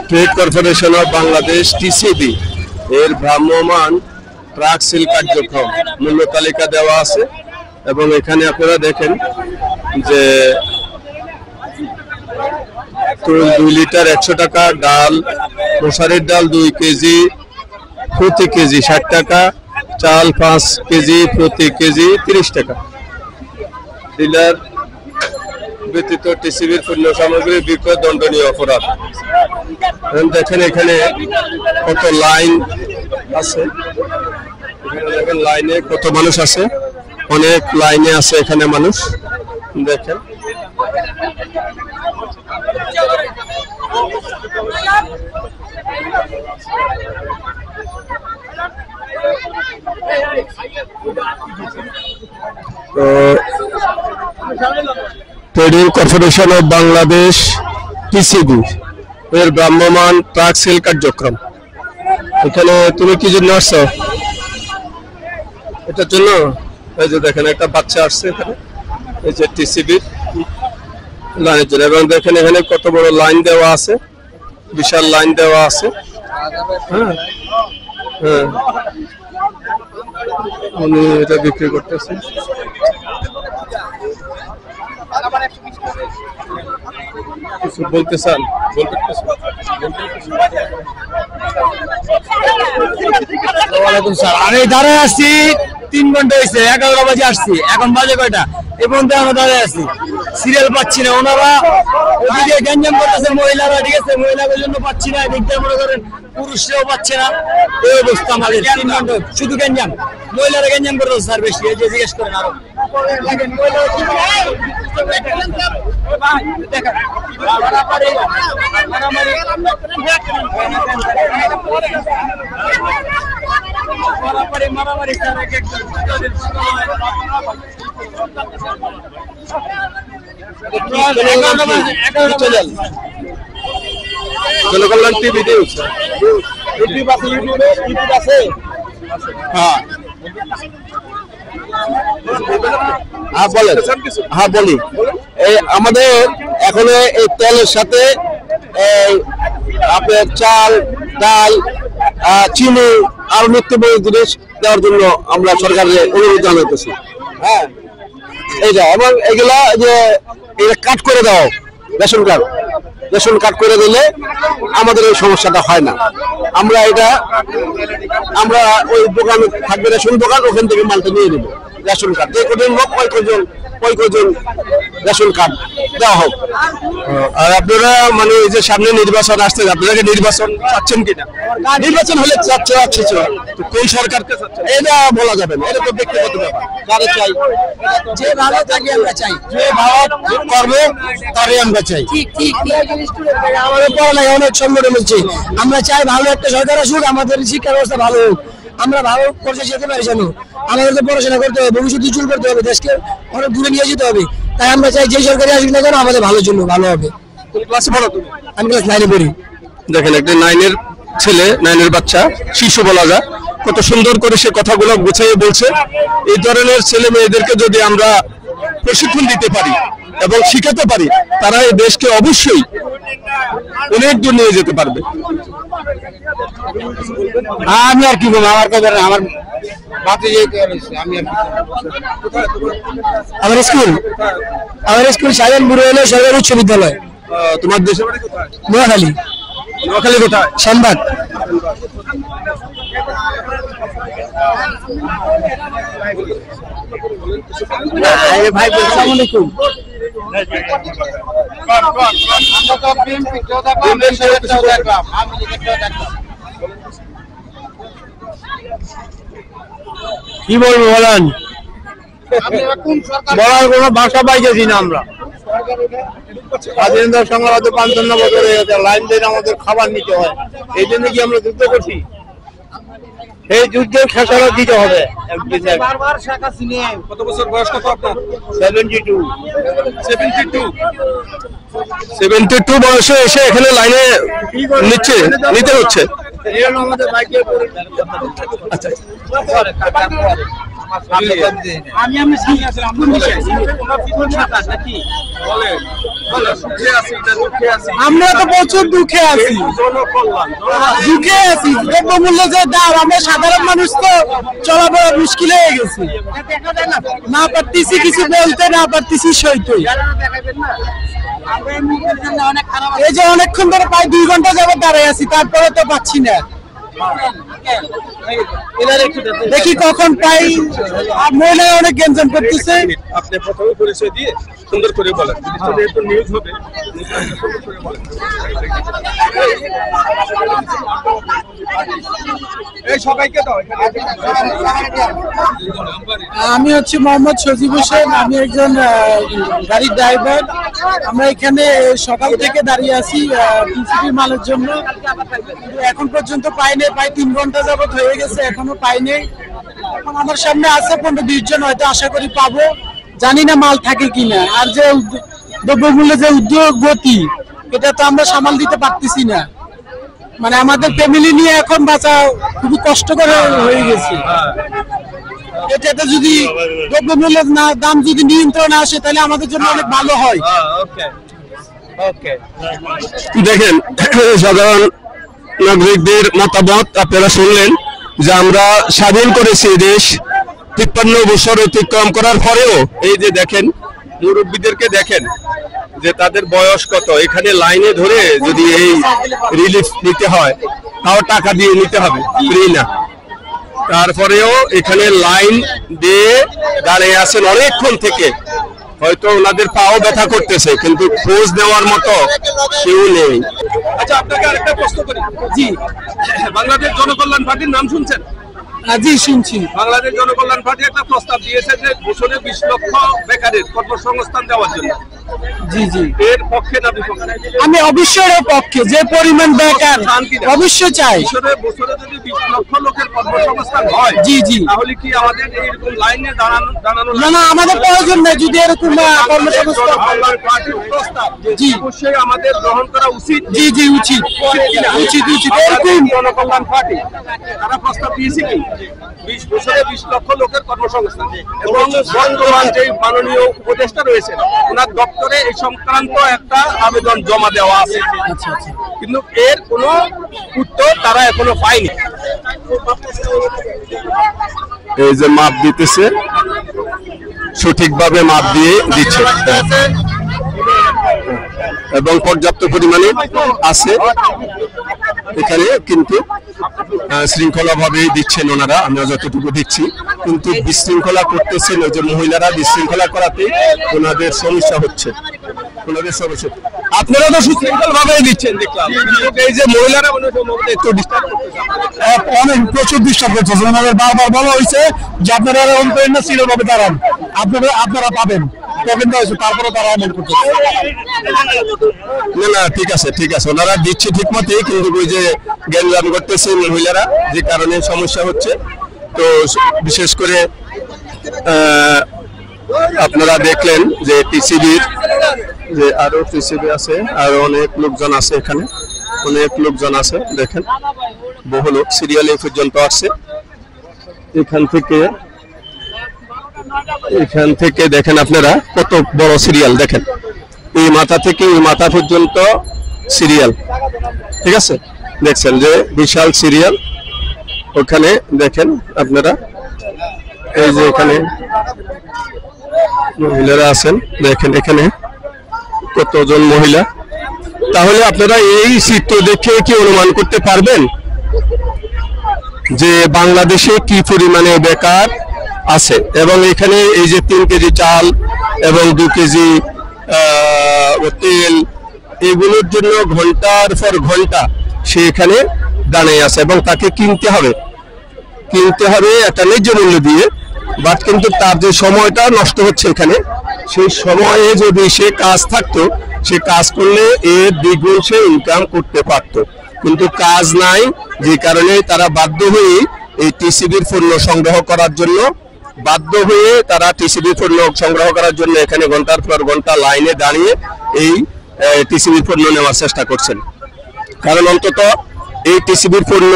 Trade corporation of Bangladesh TCB এর ভ্রাম্যমান truck sell কার্যক্রম মূল্য তালিকা দেওয়া আছে এবং এখানে আপনারা দেখেন যে তুল 2 লিটার 100 টাকা, ডাল মশারির ডাল 2 কেজি প্রতি কেজি 60 টাকা, চাল 5 কেজি প্রতি কেজি 30 টাকা। ডিলার ব্যতীত টিসিবির পণ্য সামগ্রী বিক্রয় দণ্ডনীয় অপরাধ। দেখেন এখানে কত লাইন আছে, দেখেন লাইনে কত মানুষ আছে, অনেক লাইনে আছে এখানে মানুষ দেখেন। তো trading corporation of Bangladesh TCB এর ভ্রাম্যমান ট্রাক সেল কার্যক্রম। এখানে তুমি কি জন্য আসছো? এটার জন্য? এই যে দেখেন একটা বাচ্চা আসছে এখানে, এই যে টিসিবির লাইনের জন্য। এবং দেখেন এখানে কত বড় লাইন দেওয়া আছে, বিশাল লাইন দেওয়া আছে। হ্যাঁ হ্যাঁ, উনি এটা বিক্রি করতেছেন। কিছু বলতে চান? আমি দাঁড়ায় আসছি 3 ঘন্টা হয়েছে, 11 বাজে আসছি, এখন বাজে কয়টা? এবং আমরা দাঁড়ায় আছি, সিরিয়াল পাচ্ছি না। ওনারা ওদিকে গ্যাঞ্জাম করতেছে মহিলারা, ঠিক আছে, মহিলাদের জন্য পাচ্ছি না, এদিক দিয়ে মনে করেন পুরুষরাও পাচ্ছে না। এই অবস্থা আমাদের 3 ঘন্টা শুধু গ্যাঞ্জাম, মহিলারা গ্যাঞ্জাম করতেছে স্যার বেশি। এই যে জিজ্ঞেস করেন আরো মারামারি জনকল্যাণ টিভি নিউজ, ইউটিউব আছে। হ্যাঁ হ্যাঁ বলেন। হ্যাঁ বলি, এই আমাদের এখন এই তেলের সাথে আপনার চাল, ডাল, চিনি আর নিত্য প্রয়োজনীয় জিনিস দেওয়ার জন্য আমরা সরকারের অনুরোধ জানাতেছি। হ্যাঁ এইটা, এবং এগুলা যে এটা কাট করে দাও, রেশন কার্ড করে দিলে আমাদের এই সমস্যাটা হয় না। আমরা ওই দোকান থাকবে, রেশন দোকান, ওখান থেকে মালটা নিয়ে নেবো। রেশন কার্ড যে কজন লোক ওই কজন রেশন কার্ড দেওয়া হোক। আর আপনারা মানে এই যে সামনে নির্বাচন আসছে, আপনারা নির্বাচন চাচ্ছেন কিনা? নির্বাচন হলে চাচ্ছি তো কোন সরকারকে চাচ্ছেন এটা বলা যাবে না, এটা তো ব্যক্তিগত ব্যাপার। যারা চাই, যে ভালো থাকে আমরা চাই, যে ভালো করবে তারই আমরা চাই। ঠিক আমাদের পড়ালেখা অনেক সংগঠন হচ্ছে, আমরা চাই ভালো একটা সরকার আসুক, আমাদের শিক্ষা ব্যবস্থা ভালো হোক, আমরা ভালো পর্যায়ে যেতে পারি। জানো আমাদের তো পড়াশোনা করতে হবে, ভবিষ্যৎ উজ্জ্বল করতে হবে, দেশকে অনেক দূরে নিয়ে যেতে হবে। তাই আমরা চাই যে সরকারি আসুক না কেন আমাদের ভালোর জন্য ভালো হবে। ক্লাসে পড়ো তুমি? আমি ক্লাস 9-এ পড়ি। দেখেন একটা 9-এর ছেলে, 9-এর বাচ্চা, শিশু বলা যায়, কত সুন্দর করে সে কথাগুলো গুছিয়ে বলছে। এই ধরনের ছেলে মেয়েদেরকে যদি আমরা প্রশিক্ষণ দিতে পারি এবং শিখাতে পারি, তারা এই দেশকে অবশ্যই অনেক দূর নিয়ে যেতে পারবে। আমি আর কি বলবো, আমার আমার স্কুল শাহজাহানপুর হলো সরকারি উচ্চ বিদ্যালয়। তোমার দেশের বাড়ি কোথায়? নোয়াখালী। নোয়াখালী কোথায়? শানবাগ। ভাই আসসালামু আলাইকুম। কি বলবো বলেন, বলার কোনো ভাষা পাইতেছি না। আমরা স্বাধীনতার সংগ্রামে 55 বছর হয়ে গেছে, লাইন দিয়ে আমাদের খাবার নিতে হয়। এই জন্য কি আমরা যুদ্ধ করছি? এই যুদ্ধের খেসারত দিতে হবে। কত বছর বয়স? কত আপনার? 72 বয়সে এসে এখানে লাইনে নিতে হচ্ছে। আচ্ছা আমি আমরা তো প্রচুর দুঃখে আছি, দ্রব্যমূল্য যে দাম, আমরা সাধারণ মানুষ তো চলাফেরা মুশকিল হয়ে গেছে, না পারতেছি কিছু বলতে, না পারতেছি সইতে। এই যে অনেকক্ষণ ধরে প্রায় 2 ঘন্টা যাবত দাঁড়ায় আছি, তারপরে তো পাচ্ছি না। দেখি কখন পাই। মহিলারা অনেক গেঞ্জাম করতেছে। আপনি প্রথমে পরিচয় দিয়ে সুন্দর করে বলেন, একটু নিউজ হবে। আমি হচ্ছে মোহাম্মদ সজিব হোসেন, আমি একজন গাড়ির ড্রাইভার। আমরা এখানে সকাল থেকে দাঁড়িয়ে আছি টিসিবি মালের জন্য, এখন পর্যন্ত পাইনি। প্রায় 3 ঘন্টা যাবত হয়ে গেছে, এখনো পাইনি। এখন আমার সামনে আছে 15-20 জন, হয়তো আশা করি পাবো, জানি না মাল থাকে কিনা। আর যে দ্রব্যমূল্য যে উদ্যোগপতি, এটা তো আমরা সামাল দিতে পারতেছি না। মানে আমাদের ফ্যামিলি নিয়ে এখন বাঁচা খুবই কষ্টকর হয়ে গেছে। এটাতে যদি দ্রব্যমূল্যের দাম যদি নিয়ন্ত্রণে আসে, তাহলে আমাদের জন্য অনেক ভালো হয়। দেখেন, সাধারণ নাগরিকদের মতামত আপনারা শুনলেন যে আমরা স্বাধীন করেছি দেশ, 53 বছর অতিক্রম করার পরেও এই যে দেখেন মুরব্বীদেরকে দেখেন যে তাদের বয়স কত, এখানে লাইনে ধরে যদি এই রিলিফ নিতে হয় তাও টাকা দিয়ে নিতে হবে, ফ্রি না। তারপরেও এখানে লাইন দিয়ে দাঁড়িয়ে আছেন অনেকক্ষণ থেকে, হয়তো ওনাদের পাও ব্যথা করতেছে, কিন্তু খোঁজ নেওয়ার মতো কেউ নেই। আচ্ছা, আপনাকে আরেকটা প্রশ্ন করি। জি, বাংলাদেশ জনকল্যাণ পার্টির নাম শুনছেন? জি শুনছি। বাংলাদেশ জনকল্যাণ পার্টি একটা প্রস্তাব দিয়েছে যে বছরে 20 লক্ষ বেকারের কর্মসংস্থান দেওয়ার জন্য। জি জি, এর পক্ষে না বিপক্ষে? আমি অবশ্যই এর পক্ষে। যে পরিমাণ বেকার, অবশ্যই চাই। বছরে যদি 20 লক্ষ লোকের কর্মসংস্থান হয়, জি জি, তাহলে কি আমাদের এইরকম লাইনে দাঁড়ানো না না, আমাদের প্রয়োজন নেই। যদি এরকম কর্মসংস্থান পার্টির প্রস্তাব, জি অবশ্যই আমাদের গ্রহণ করা উচিত। জি জি, উচিত উচিত উচিত। এরকম জনকল্যাণ পার্টি তারা প্রস্তাব দিয়েছে কি 20 বছরে 20 লক্ষ লোকের কর্মসংস্থান, এবং বর্তমান যে মাননীয় উপদেষ্টা রয়েছে ওনার দপ্তরে এই সংক্রান্ত একটা আবেদন জমা দেওয়া আছে। কিন্তু এর কোনো উত্তর তারা এখনো পায়নি। এই যে মাপ দিতেছে, সঠিকভাবে মাপ দিয়ে দিচ্ছে এবং পর্যাপ্ত পরিমাণে আছে এখানে, কিন্তু শৃঙ্খলা ভাবে দিচ্ছেন ওনারা, আমরা যতটুকু দিচ্ছি। কিন্তু বিশৃঙ্খলা করতেছেন, ওই যে মহিলারা বিশৃঙ্খলা করাতে ওনাদের সমস্যা হচ্ছে। আপনারা তো সুশৃঙ্খল ভাবে দিচ্ছেন দেখলাম, এই যে মহিলারা একটু ডিস্টার্ব করতেছে, অনেক প্রচুর ডিস্টার্ব করতেছে। ওনাদের বারবার বলা হয়েছে যে আপনারা এরকম করেন না, সিরিয়ালভাবে দাঁড়ান, আপনারা পাবেন। তারপরে তারা এমন করতেছে। না না, ঠিক আছে ঠিক আছে, ওনারা দিচ্ছে ঠিক মতোই, কিন্তু ওই যে জ্ঞান করতেছে মহিলারা, যে কারণে সমস্যা হচ্ছে। তো বিশেষ করে আপনারা দেখলেন যে টিসিবির যে আরো টিসিবি আছে, আরো অনেক লোকজন আছে, এখানে অনেক লোকজন আছে। দেখেন বহু লোক সিরিয়ালে পর্যন্ত আসছে। এখান থেকে দেখেন আপনারা কত বড় সিরিয়াল, দেখেন এই মাথা থেকে এই মাথা পর্যন্ত সিরিয়াল, ঠিক আছে? দেখছেন যে বিশাল সিরিয়াল। ওখানে দেখেন আপনারা, এই যে এখানে মহিলারা আছেন, দেখেন এখানে কতজন মহিলা। তাহলে আপনারা এই চিত্র দেখে কি অনুমান করতে পারবেন যে বাংলাদেশে কি পরিমাণে বেকার আছে? এবং এখানে এই যে 3 কেজি চাল এবং 2 কেজি তেল, এগুলোর জন্য ঘন্টার পর ঘন্টা সে এখানে দাঁড়িয়ে আছে, এবং তাকে কিনতে হবে একটা ন্যায্য মূল্য দিয়ে। বাট কিন্তু তার যে সময়টা নষ্ট হচ্ছে এখানে, সেই সময়ে যদি সে কাজ থাকতো, সে কাজ করলে এর দ্বিগুণ সে ইনকাম করতে পারত। কিন্তু কাজ নাই, যে কারণে তারা বাধ্য হয়ে এই টিসিবির পণ্য সংগ্রহ করার জন্য এখানে ঘন্টার পর ঘন্টা লাইনে দাঁড়িয়ে এই টিসিবির পণ্য নেওয়ার চেষ্টা করছেন। কারণ অন্তত এই টিসিবির পণ্য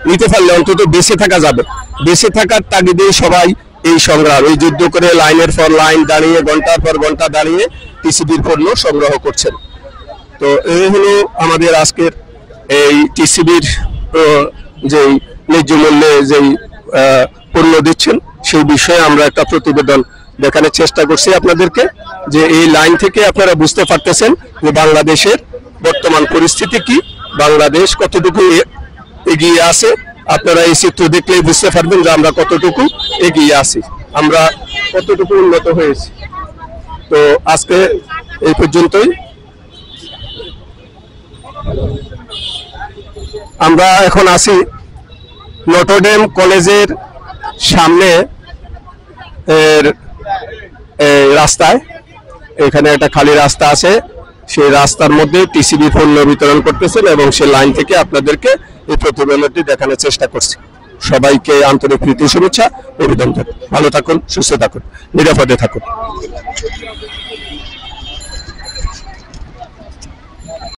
নিতে পারলে অন্তত বেঁচে থাকা যাবে। বেঁচে থাকার তাগিদেই সবাই এই সংগ্রাম, এই যুদ্ধ করে লাইনের পর লাইন দাঁড়িয়ে ঘন্টার পর ঘন্টা দাঁড়িয়ে টিসিবির পণ্য সংগ্রহ করছেন। তো এই হলো আমাদের আজকের এই টিসিবির যেই ন্যায্য মূল্যে যেই পণ্য দিচ্ছেন সেই বিষয়ে আমরা একটা প্রতিবেদন দেখানোর চেষ্টা করছি আপনাদেরকে, যে এই লাইন থেকে আপনারা বুঝতে পারতেছেন যে বাংলাদেশের বর্তমান পরিস্থিতি কি, বাংলাদেশ কতটুকু এগিয়ে আছে। আপনারা এই চিত্র দেখলেই বুঝতে পারবেন যে আমরা কতটুকু এগিয়ে আছি, আমরা কতটুকু উন্নত হয়েছি। তো আজকে এই পর্যন্তই। আমরা এখন আছি নটরডেম কলেজের সামনে রাস্তায়। এখানে একটা খালি রাস্তা আছে, সেই রাস্তার মধ্যে টিসিবি পণ্য বিতরণ করতেছেন এবং সেই লাইন থেকে আপনাদেরকে এই প্রতিবেদনটি দেখানোর চেষ্টা করছি। সবাইকে আন্তরিক প্রীতি শুভেচ্ছা, অভিনন্দন। ভালো থাকুন, সুস্থ থাকুন, নিরাপদে থাকুন।